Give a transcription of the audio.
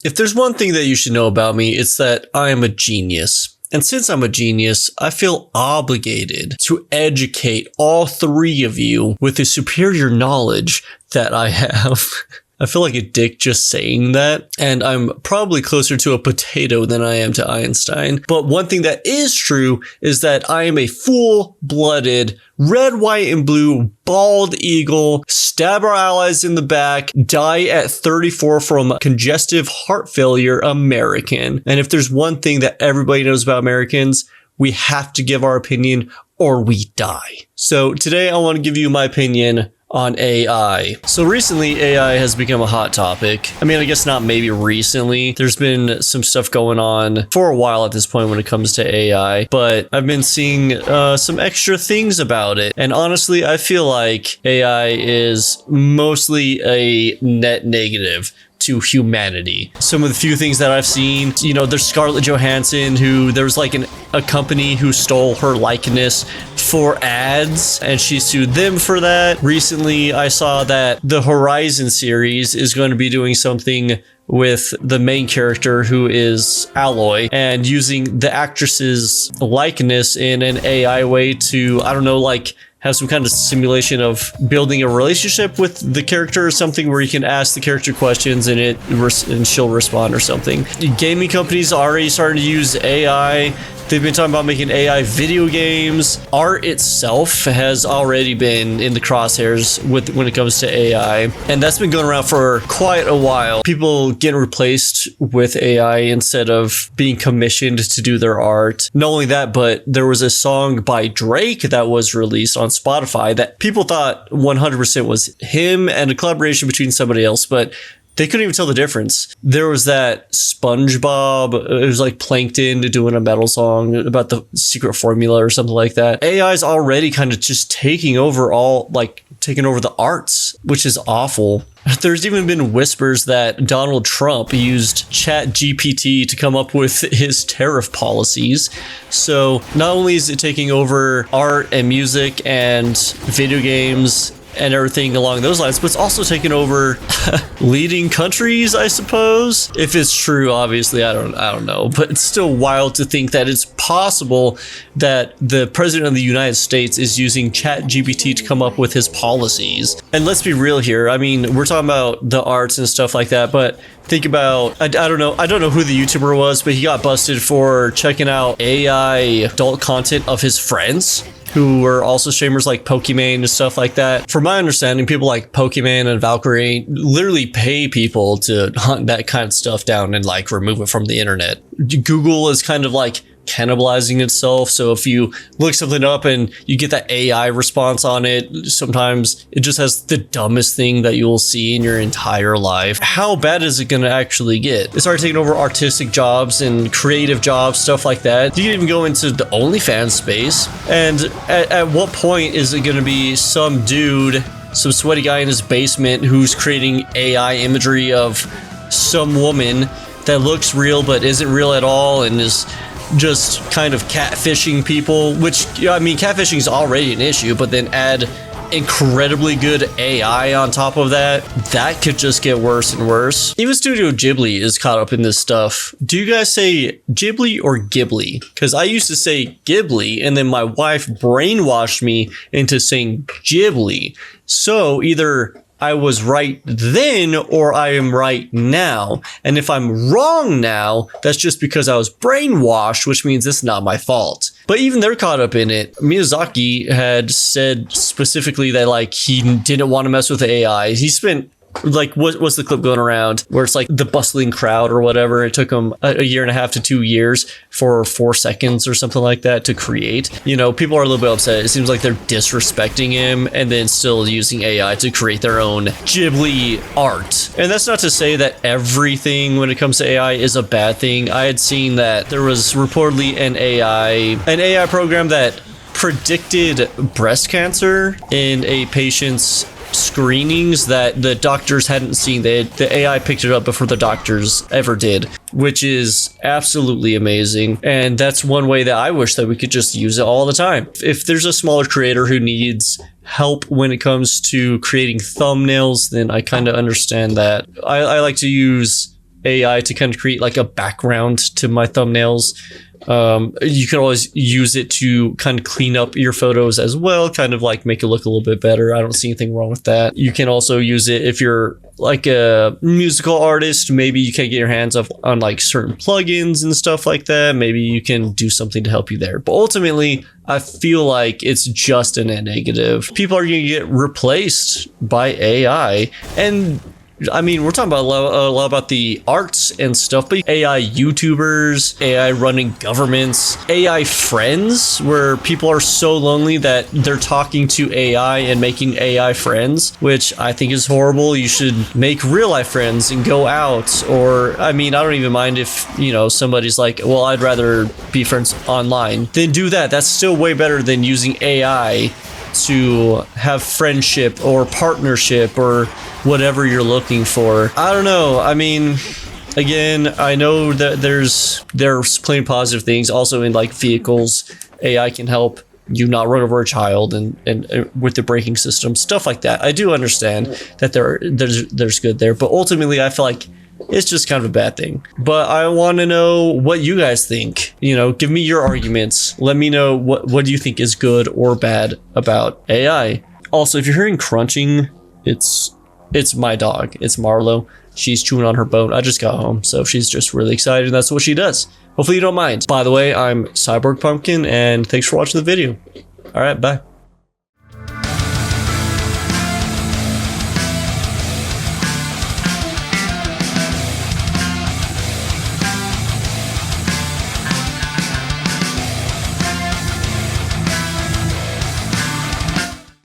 If there's one thing that you should know about me, it's that I am a genius. And since I'm a genius, I feel obligated to educate all three of you with the superior knowledge that I have. I feel like a dick just saying that, and I'm probably closer to a potato than I am to Einstein. But one thing that is true is that I am a full-blooded, red, white, and blue, bald eagle, stab our allies in the back, die at 34 from congestive heart failure American. And if there's one thing that everybody knows about Americans, we have to give our opinion or we die. So today I want to give you my opinion on AI. So recently, AI has become a hot topic. I mean, I guess not maybe recently. There's been some stuff going on for a while at this point when it comes to AI, but I've been seeing some extra things about it. And honestly, I feel like AI is mostly a net negative to humanity. Some of the few things that I've seen, you know, there's Scarlett Johansson, who there was like a company who stole her likeness for ads and she sued them for that. Recently, I saw that the Horizon series is going to be doing something with the main character, who is Aloy, and using the actress's likeness in an AI way to, I don't know, like have some kind of simulation of building a relationship with the character or something, where you can ask the character questions and she'll respond or something. Gaming companies already starting to use AI. They've been talking about making AI video games. Art itself has already been in the crosshairs when it comes to AI. And that's been going around for quite a while. People getting replaced with AI instead of being commissioned to do their art. Not only that, but there was a song by Drake that was released on Spotify that people thought 100% was him and a collaboration between somebody else, but they couldn't even tell the difference. There was that SpongeBob, it was like Plankton doing a metal song about the secret formula or something like that. AI is already kind of just taking over the arts, which is awful. There's even been whispers that Donald Trump used ChatGPT to come up with his tariff policies. So not only is it taking over art and music and video games and everything along those lines, but it's also taken over leading countries, I suppose. If it's true, obviously, I don't know, but it's still wild to think that it's possible that the president of the United States is using ChatGPT to come up with his policies. And let's be real here. I mean, we're talking about the arts and stuff like that, but think about, I don't know who the YouTuber was, but he got busted for checking out AI adult content of his friends, who were also streamers like Pokimane and stuff like that. From my understanding, people like Pokimane and Valkyrie literally pay people to hunt that kind of stuff down and like remove it from the internet. Google is kind of like cannibalizing itself. So if you look something up and you get that AI response on it, sometimes it just has the dumbest thing that you'll see in your entire life. How bad is it going to actually get? It started taking over artistic jobs and creative jobs, stuff like that. You can even go into the OnlyFans space. And at what point is it going to be some dude, some sweaty guy in his basement who's creating AI imagery of some woman that looks real but isn't real at all and is just kind of catfishing people, which, I mean, catfishing is already an issue, but then add incredibly good AI on top of that, that could just get worse and worse. Even Studio Ghibli is caught up in this stuff. Do you guys say Ghibli or Ghibli? Because I used to say Ghibli, and then my wife brainwashed me into saying Ghibli. So either I was right then or I am right now. And if I'm wrong now, that's just because I was brainwashed, which means it's not my fault. But even they're caught up in it. Miyazaki had said specifically that like he didn't want to mess with AI. He spent like, what's the clip going around where it's like the bustling crowd or whatever? It took him a year and a half to 2 years for 4 seconds or something like that to create. You know, people are a little bit upset. It seems like they're disrespecting him and then still using AI to create their own Ghibli art. And that's not to say that everything when it comes to AI is a bad thing. I had seen that there was reportedly an AI program that predicted breast cancer in a patient's screenings that the doctors hadn't seen. The AI picked it up before the doctors ever did, which is absolutely amazing. And that's one way that I wish that we could just use it all the time. If there's a smaller creator who needs help when it comes to creating thumbnails, then I kind of understand that. I like to use AI to kind of create like a background to my thumbnails. You can always use it to kind of clean up your photos as well, kind of like make it look a little bit better. I don't see anything wrong with that. You can also use it if you're like a musical artist. Maybe you can get your hands up on like certain plugins and stuff like that. Maybe you can do something to help you there. But ultimately, I feel like it's just a net negative. People are going to get replaced by AI. And I mean, we're talking about a lot about the arts and stuff, but AI YouTubers, AI running governments, AI friends, where people are so lonely that they're talking to AI and making AI friends, which I think is horrible. You should make real life friends and go out. Or, I mean, I don't even mind if, you know, somebody's like, well, I'd rather be friends online. Then do that. That's still way better than using AI to have friendship or partnership or whatever you're looking for. I don't know. I mean, again, I know that there's plenty of positive things. Also in like vehicles, AI can help you not run over a child and with the braking system, stuff like that. I do understand that there's good there, but ultimately I feel like it's just kind of a bad thing. But I want to know what you guys think. You know, give me your arguments. Let me know what do you think is good or bad about AI. Also, if you're hearing crunching, it's my dog. It's Marlo. She's chewing on her bone. I just got home, so she's just really excited, and that's what she does. Hopefully you don't mind. By the way, I'm SyborgPumpkin, and thanks for watching the video. All right, bye.